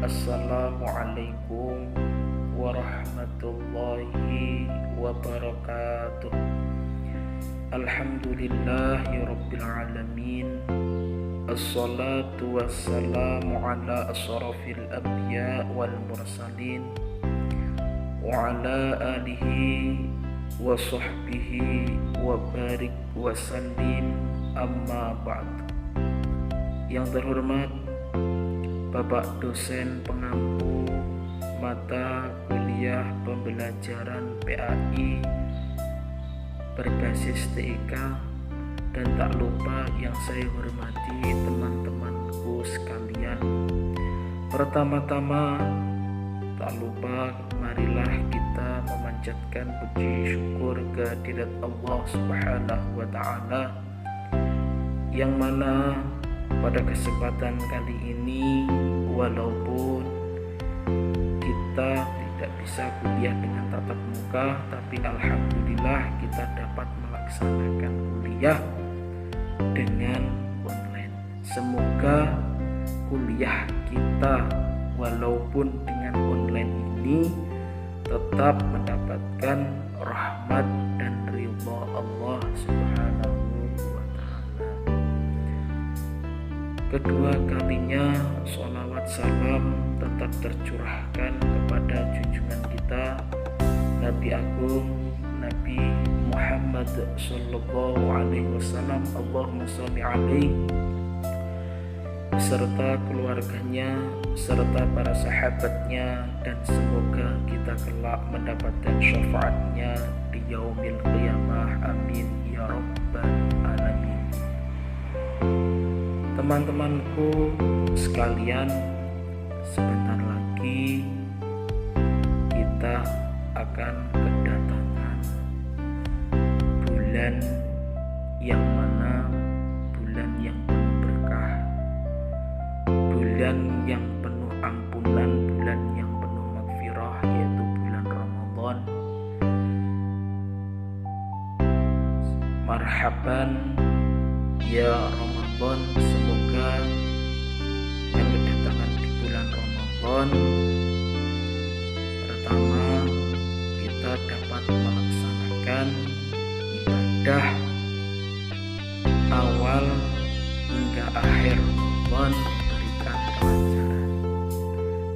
Assalamualaikum warahmatullahi wabarakatuh. Alhamdulillahirabbil alamin. Assalatu wassalamu ala asrafil anbiya wal mursalin wa ala alihi wa sahbihi wa barik wa sallim, amma ba'd. Yang terhormat Bapak dosen pengampu mata kuliah pembelajaran PAI berbasis TIK, dan tak lupa yang saya hormati teman-temanku sekalian. Pertama-tama tak lupa marilah kita memanjatkan puji syukur kehadirat Allah Subhanahu wa Ta'ala, yang mana pada kesempatan kali ini, walaupun kita tidak bisa kuliah dengan tatap muka, tapi alhamdulillah kita dapat melaksanakan kuliah dengan online. Semoga kuliah kita walaupun dengan online ini tetap mendapatkan rahmat dan ridha Allah Subhanahu wa Ta'ala. Kedua kalinya sholawat salam tetap tercurahkan kepada junjungan kita Nabi Agung Nabi Muhammad sallallahu alaihi wasallam, Allahumma sholli alaihi, beserta keluarganya serta para sahabatnya, dan semoga kita kelak mendapatkan syafaatnya di yaumil qiyamah. Amin ya rabbal alamin. Teman-temanku sekalian, sebentar lagi kita akan kedatangan bulan yang mana bulan yang penuh berkah, bulan yang penuh ampunan, bulan yang penuh maghfirah, yaitu bulan Ramadan. Marhaban ya Ramadan, semoga dengan kedatangan di bulan Ramadan pertama kita dapat melaksanakan ibadah awal hingga akhir Ramadan, diberikan kelancaran,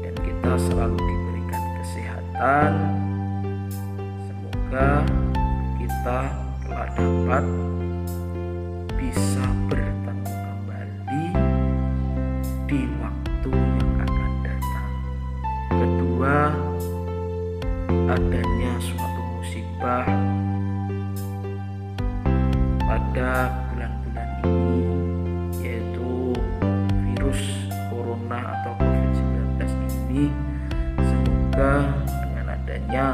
dan kita selalu diberikan kesehatan. Semoga kita telah dapat bisa bertemu kembali di waktu yang akan datang. Kedua, adanya suatu musibah pada bulan-bulan ini, yaitu virus corona atau COVID-19 ini. Semoga dengan adanya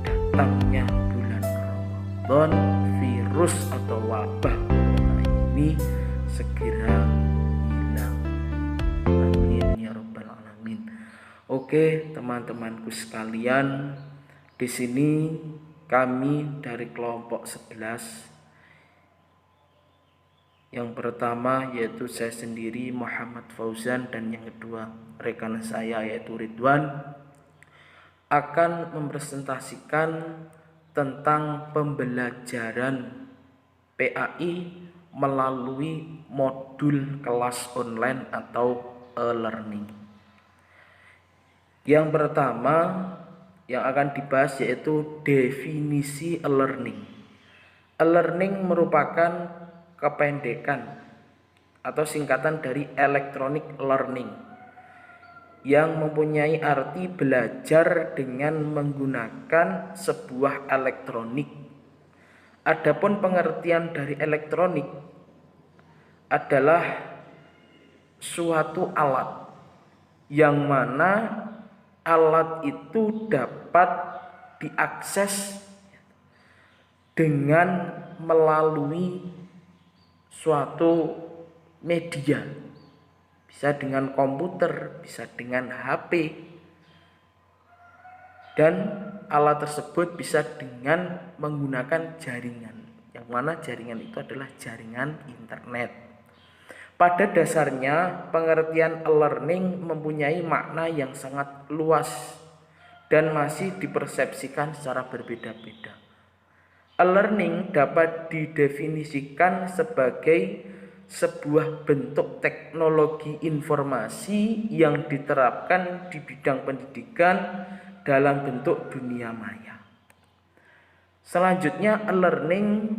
datangnya bulan Ramadan, virus atau wabah corona ini segera hilang. Amin ya rabbal alamin. Oke, teman-temanku sekalian, di sini kami dari kelompok 11. Yang pertama yaitu saya sendiri Muhammad Fauzan, dan yang kedua rekan saya yaitu Ridwan, akan mempresentasikan tentang pembelajaran PAI melalui modul kelas online atau e-learning. Yang pertama yang akan dibahas yaitu definisi e-learning. E-learning merupakan kependekan atau singkatan dari electronic learning, yang mempunyai arti belajar dengan menggunakan sebuah elektronik. Adapun pengertian dari elektronik adalah suatu alat yang mana alat itu dapat diakses dengan melalui suatu media, bisa dengan komputer, bisa dengan HP, dan alat tersebut bisa dengan menggunakan jaringan, yang mana jaringan itu adalah jaringan internet. Pada dasarnya, pengertian e-learning mempunyai makna yang sangat luas dan masih dipersepsikan secara berbeda-beda. E-learning dapat didefinisikan sebagai sebuah bentuk teknologi informasi yang diterapkan di bidang pendidikan dalam bentuk dunia maya. Selanjutnya, e-learning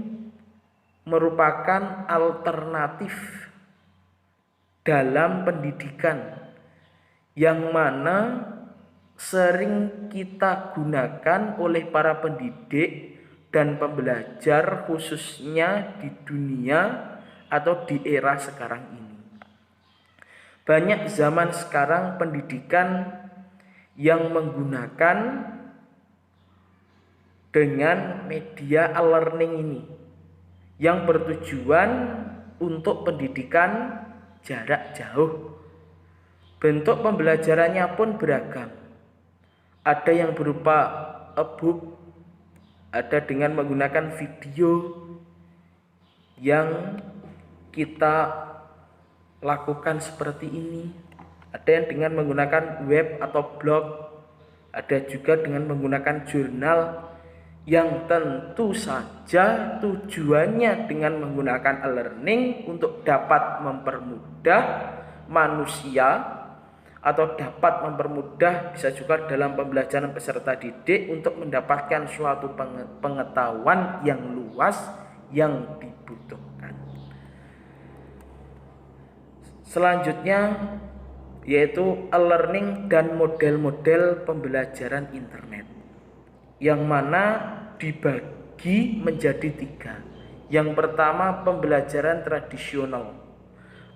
merupakan alternatif dalam pendidikan yang mana sering kita gunakan oleh para pendidik dan pembelajar khususnya di dunia atau di era sekarang ini. Banyak zaman sekarang pendidikan yang menggunakan dengan media e-learning ini yang bertujuan untuk pendidikan jarak jauh. Bentuk pembelajarannya pun beragam. Ada yang berupa e-book, ada dengan menggunakan video yang kita lakukan seperti ini. Ada yang dengan menggunakan web atau blog, ada juga dengan menggunakan jurnal yang tentu saja tujuannya dengan menggunakan e-learning untuk dapat mempermudah manusia atau dapat mempermudah bisa juga dalam pembelajaran peserta didik untuk mendapatkan suatu pengetahuan yang luas yang dibutuhkan. Selanjutnya yaitu e-learning dan model-model pembelajaran internet, yang mana dibagi menjadi 3. Yang pertama, pembelajaran tradisional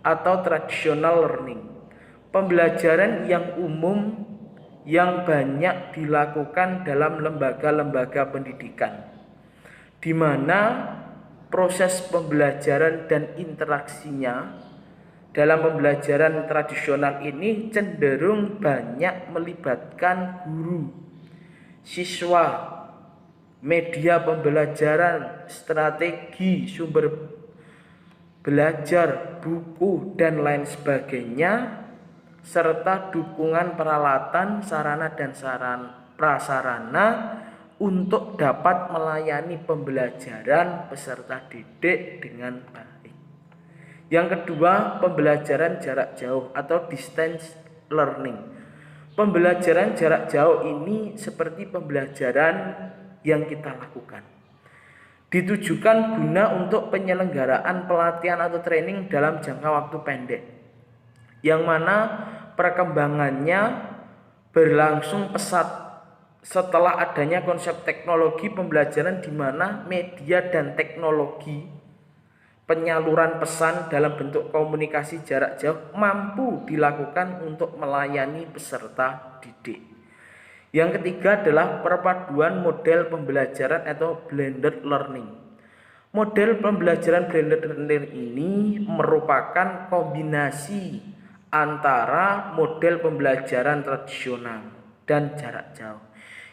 atau traditional learning, pembelajaran yang umum yang banyak dilakukan dalam lembaga-lembaga pendidikan, di mana proses pembelajaran dan interaksinya dalam pembelajaran tradisional ini cenderung banyak melibatkan guru, siswa, media pembelajaran, strategi sumber belajar, buku, dan lain sebagainya, serta dukungan peralatan, sarana dan prasarana untuk dapat melayani pembelajaran peserta didik dengan baik. Yang kedua, pembelajaran jarak jauh atau distance learning. Pembelajaran jarak jauh ini seperti pembelajaran yang kita lakukan, ditujukan guna untuk penyelenggaraan pelatihan atau training dalam jangka waktu pendek, yang mana perkembangannya berlangsung pesat setelah adanya konsep teknologi pembelajaran di mana media dan teknologi penyaluran pesan dalam bentuk komunikasi jarak jauh mampu dilakukan untuk melayani peserta didik. Yang ketiga adalah perpaduan model pembelajaran atau blended learning. Model pembelajaran blended learning ini merupakan kombinasi antara model pembelajaran tradisional dan jarak jauh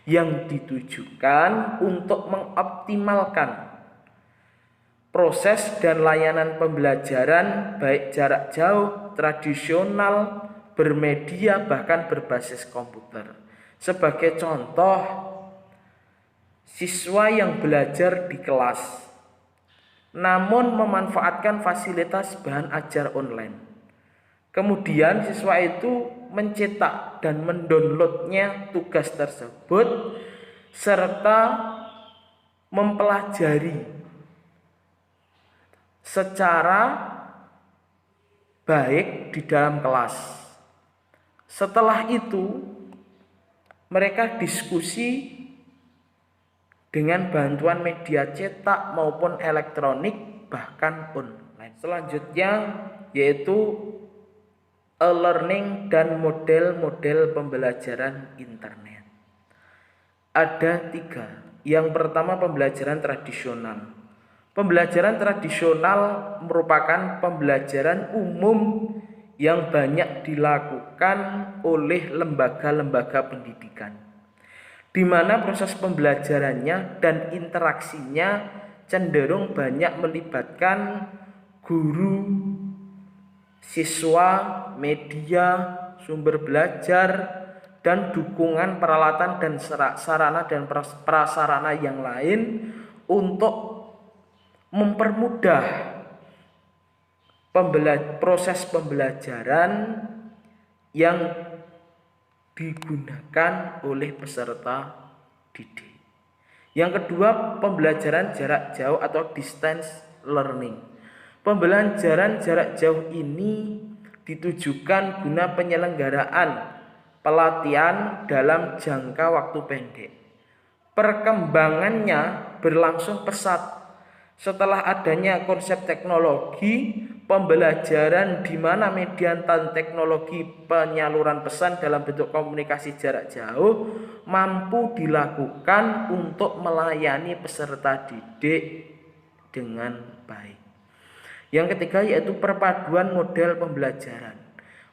yang ditujukan untuk mengoptimalkan proses dan layanan pembelajaran baik jarak jauh, tradisional, bermedia, bahkan berbasis komputer. Sebagai contoh, siswa yang belajar di kelas namun memanfaatkan fasilitas bahan ajar online. Kemudian siswa itu mencetak dan mendownloadnya tugas tersebut serta mempelajari secara baik di dalam kelas. Setelah itu mereka diskusi dengan bantuan media cetak maupun elektronik bahkan online. Selanjutnya yaitu e-learning dan model-model pembelajaran internet. Ada 3. Yang pertama, pembelajaran tradisional. Pembelajaran tradisional merupakan pembelajaran umum yang banyak dilakukan oleh lembaga-lembaga pendidikan, di mana proses pembelajarannya dan interaksinya cenderung banyak melibatkan guru siswa, media, sumber belajar, dan dukungan peralatan dan sarana dan prasarana yang lain untuk mempermudah proses pembelajaran yang digunakan oleh peserta didik. Yang kedua, pembelajaran jarak jauh atau distance learning. Pembelajaran jarak jauh ini ditujukan guna penyelenggaraan pelatihan dalam jangka waktu pendek. Perkembangannya berlangsung pesat. Setelah adanya konsep teknologi pembelajaran di mana median teknologi penyaluran pesan dalam bentuk komunikasi jarak jauh mampu dilakukan untuk melayani peserta didik dengan baik. Yang ketiga yaitu perpaduan model pembelajaran.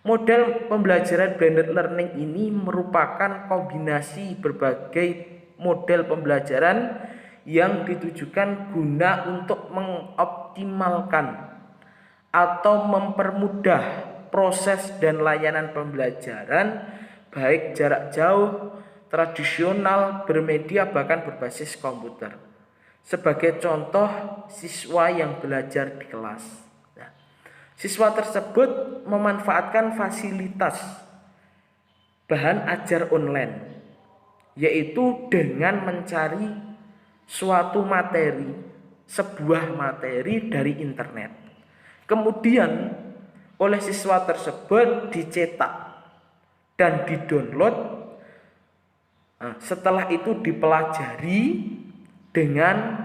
Model pembelajaran blended learning ini merupakan kombinasi berbagai model pembelajaran yang ditujukan guna untuk mengoptimalkan atau mempermudah proses dan layanan pembelajaran baik jarak jauh, tradisional, bermedia, bahkan berbasis komputer. Sebagai contoh, siswa yang belajar di kelas. Nah, siswa tersebut memanfaatkan fasilitas bahan ajar online, yaitu dengan mencari suatu materi, sebuah materi dari internet. Kemudian oleh siswa tersebut dicetak dan didownload. Setelah itu dipelajari dengan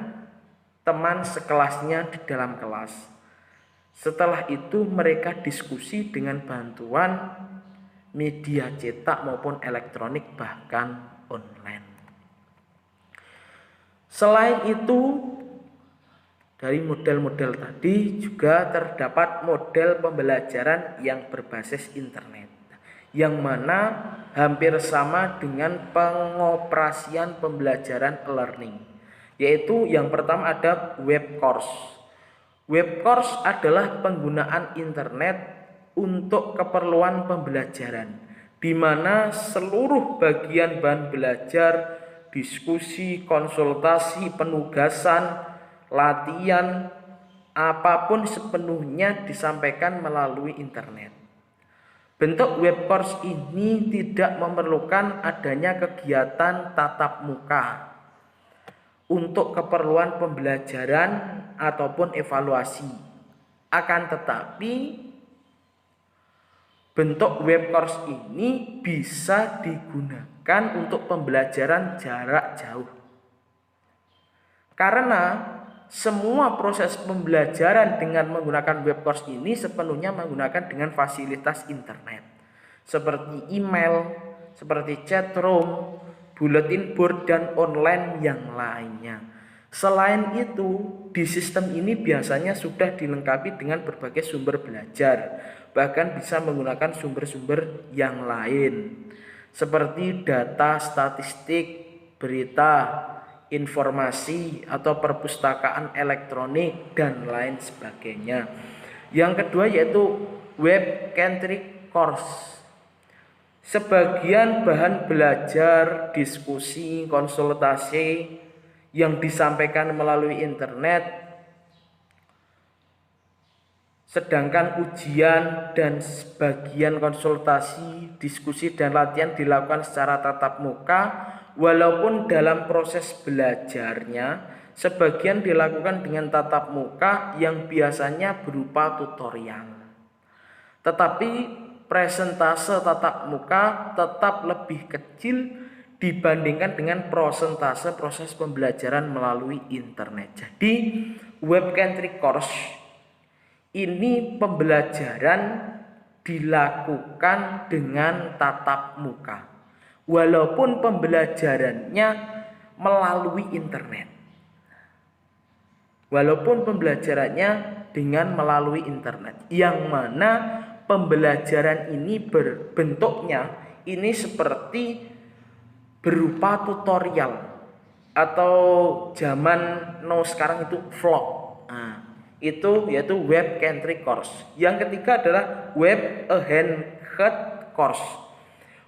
teman sekelasnya di dalam kelas. Setelah itu mereka diskusi dengan bantuan media cetak maupun elektronik bahkan online. Selain itu, dari model-model tadi juga terdapat model pembelajaran yang berbasis internet, yang mana hampir sama dengan pengoperasian pembelajaran e-learning, yaitu yang pertama ada web course. Web course adalah penggunaan internet untuk keperluan pembelajaran, di mana seluruh bagian bahan belajar, diskusi, konsultasi, penugasan, latihan, apapun sepenuhnya disampaikan melalui internet. Bentuk web course ini tidak memerlukan adanya kegiatan tatap muka untuk keperluan pembelajaran ataupun evaluasi. Akan tetapi bentuk web course ini bisa digunakan untuk pembelajaran jarak jauh. Karena semua proses pembelajaran dengan menggunakan web course ini sepenuhnya menggunakan dengan fasilitas internet. Seperti email, seperti chat room, bulletin board, dan online yang lainnya. Selain itu, di sistem ini biasanya sudah dilengkapi dengan berbagai sumber belajar, bahkan bisa menggunakan sumber-sumber yang lain seperti data statistik, berita, informasi atau perpustakaan elektronik dan lain sebagainya. Yang kedua yaitu web-centric course. Sebagian bahan belajar, diskusi, konsultasi yang disampaikan melalui internet, sedangkan ujian dan sebagian konsultasi, diskusi, dan latihan dilakukan secara tatap muka. Walaupun dalam proses belajarnya sebagian dilakukan dengan tatap muka yang biasanya berupa tutorial, tetapi presentase tatap muka tetap lebih kecil dibandingkan dengan persentase proses pembelajaran melalui internet. Jadi web-centric course ini pembelajaran dilakukan dengan tatap muka, walaupun pembelajarannya melalui internet. Yang mana pembelajaran ini bentuknya ini seperti berupa tutorial atau zaman sekarang itu vlog. itu yaitu web centric course. Yang ketiga adalah web oriented course.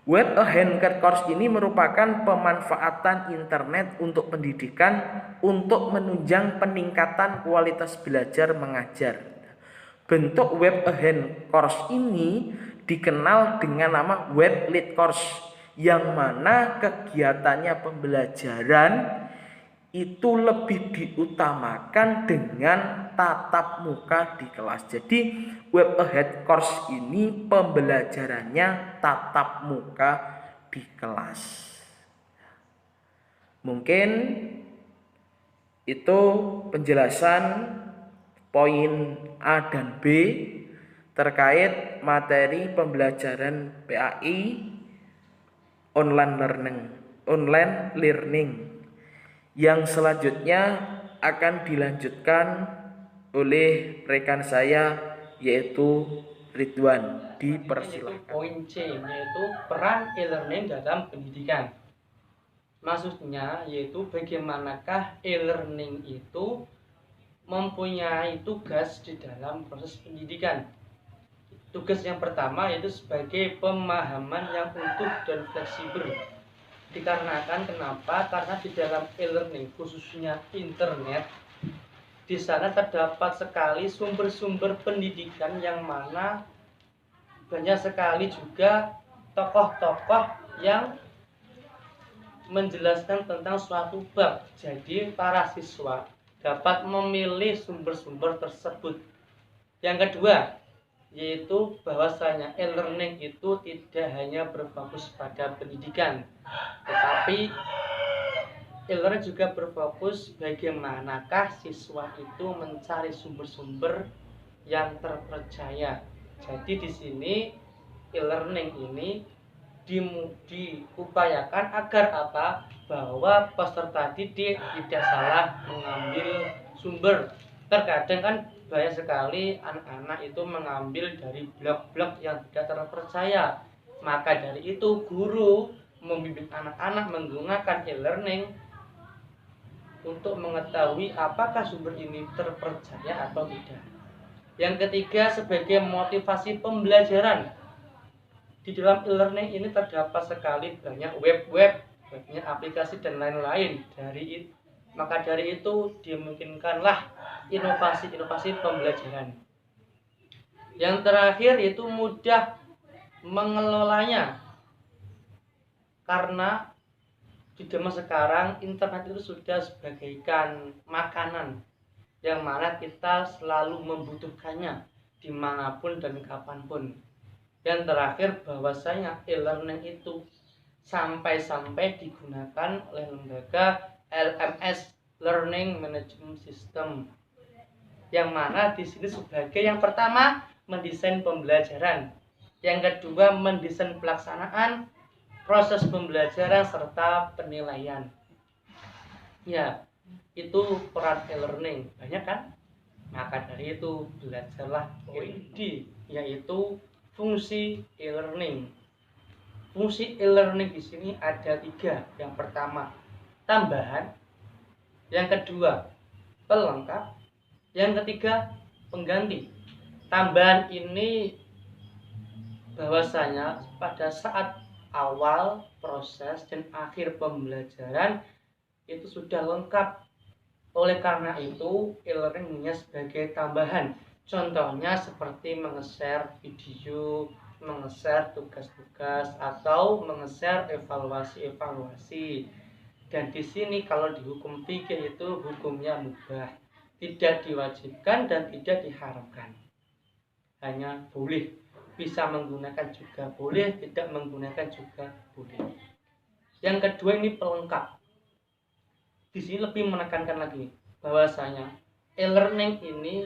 Web oriented course ini merupakan pemanfaatan internet untuk pendidikan untuk menunjang peningkatan kualitas belajar mengajar. Bentuk web oriented course ini dikenal dengan nama web lead course, yang mana kegiatannya pembelajaran itu lebih diutamakan dengan tatap muka di kelas. Jadi web ahead course ini pembelajarannya tatap muka di kelas. Mungkin itu penjelasan poin A dan B terkait materi pembelajaran PAI online learning. Yang selanjutnya akan dilanjutkan oleh rekan saya yaitu Ridwan. Dipersilakan. Poin C yaitu peran e-learning dalam pendidikan. Maksudnya yaitu bagaimanakah e-learning itu mempunyai tugas di dalam proses pendidikan. Tugas yang pertama yaitu sebagai pemahaman yang utuh dan fleksibel. Dikarenakan kenapa? Karena di dalam e-learning khususnya internet, di sana terdapat sekali sumber-sumber pendidikan yang mana banyak sekali juga tokoh-tokoh yang menjelaskan tentang suatu bab. Jadi para siswa dapat memilih sumber-sumber tersebut. Yang kedua yaitu bahwasanya e-learning itu tidak hanya berfokus pada pendidikan, tetapi e-learning juga berfokus bagaimanakah siswa itu mencari sumber-sumber yang terpercaya. Jadi di sini e-learning ini diupayakan agar apa? Bahwa peserta didik tidak salah mengambil sumber. Terkadang kan banyak sekali anak-anak itu mengambil dari blog-blog yang tidak terpercaya. Maka dari itu guru membimbing anak-anak menggunakan e-learning untuk mengetahui apakah sumber ini terpercaya atau tidak. Yang ketiga sebagai motivasi pembelajaran. Di dalam e-learning ini terdapat sekali banyak webnya aplikasi dan lain-lain. Maka dari itu dimungkinkanlah inovasi-inovasi pembelajaran. Yang terakhir itu mudah mengelolanya. Karena di zaman sekarang internet itu sudah sebagaikan makanan yang mana kita selalu membutuhkannya dimanapun dan kapanpun. Yang terakhir bahwasanya e-learning itu sampai-sampai digunakan oleh lembaga LMS Learning Management System, yang mana di sini sebagai yang pertama mendesain pembelajaran, yang kedua mendesain pelaksanaan proses pembelajaran serta penilaian. Ya, itu peran e-learning banyak kan? Maka dari itu belajarlah poin D, yaitu fungsi e-learning. Fungsi e-learning di sini ada 3. Yang pertama tambahan, yang kedua pelengkap, yang ketiga pengganti. Tambahan ini bahwasanya pada saat awal proses dan akhir pembelajaran itu sudah lengkap. Oleh karena itu e-learning hanya sebagai tambahan. Contohnya seperti menge-share video, menge-share tugas-tugas, atau menge-share evaluasi-evaluasi. Dan di sini kalau di hukum fikih itu hukumnya mubah, tidak diwajibkan dan tidak diharamkan. Hanya boleh, bisa menggunakan juga boleh, tidak menggunakan juga boleh. Yang kedua ini pelengkap. Di sini lebih menekankan lagi bahwasanya e-learning ini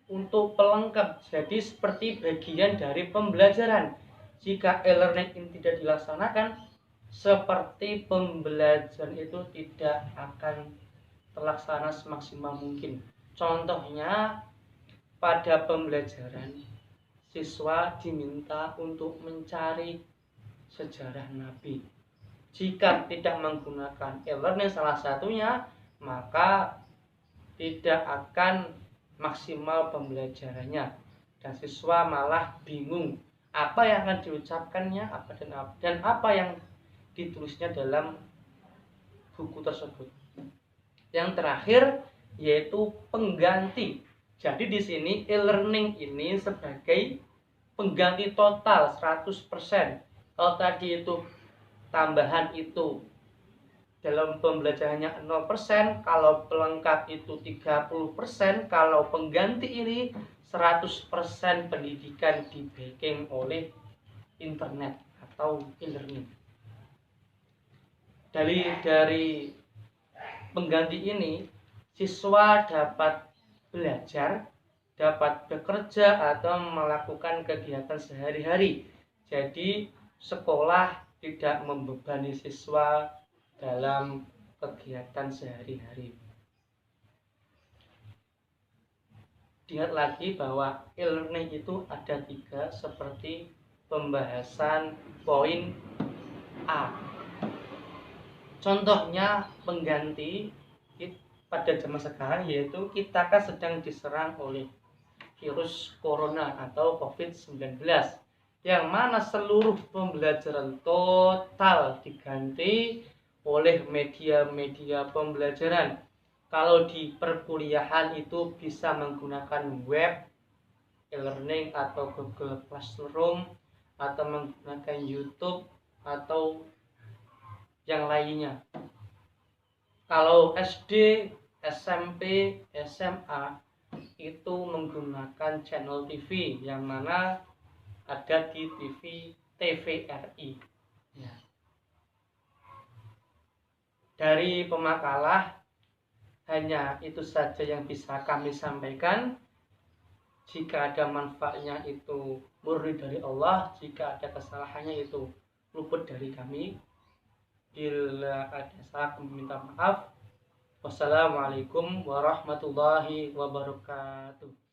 untuk pelengkap, jadi seperti bagian dari pembelajaran. Jika e-learning ini tidak dilaksanakan, seperti pembelajaran itu tidak akan terlaksana semaksimal mungkin. Contohnya pada pembelajaran siswa diminta untuk mencari sejarah Nabi. Jika tidak menggunakan e-learning salah satunya, maka tidak akan maksimal pembelajarannya, dan siswa malah bingung apa yang akan diucapkannya, dan apa yang ditulisnya dalam buku tersebut. Yang terakhir yaitu pengganti. Jadi di sini e-learning ini sebagai pengganti total 100%. Kalau tadi itu tambahan itu dalam pembelajarannya 0%, kalau pelengkap itu 30%, kalau pengganti ini 100% pendidikan di backing oleh internet atau e-learning. Dari pengganti ini, siswa dapat belajar, dapat bekerja atau melakukan kegiatan sehari-hari. Jadi sekolah tidak membebani siswa dalam kegiatan sehari-hari. Ingat lagi bahwa e-learning itu ada 3 seperti pembahasan poin A. Contohnya pengganti pada zaman sekarang yaitu kita kan sedang diserang oleh virus corona atau COVID-19, yang mana seluruh pembelajaran total diganti oleh media-media pembelajaran. Kalau di perkuliahan itu bisa menggunakan web e-learning atau Google Classroom atau menggunakan YouTube atau yang lainnya. Kalau SD, SMP, SMA itu menggunakan channel TV yang mana ada di TVRI. Ya. Dari pemakalah hanya itu saja yang bisa kami sampaikan. Jika ada manfaatnya itu murni dari Allah, jika ada kesalahannya itu luput dari kami. Bila ada salah, meminta maaf. Wassalamualaikum warahmatullahi wabarakatuh.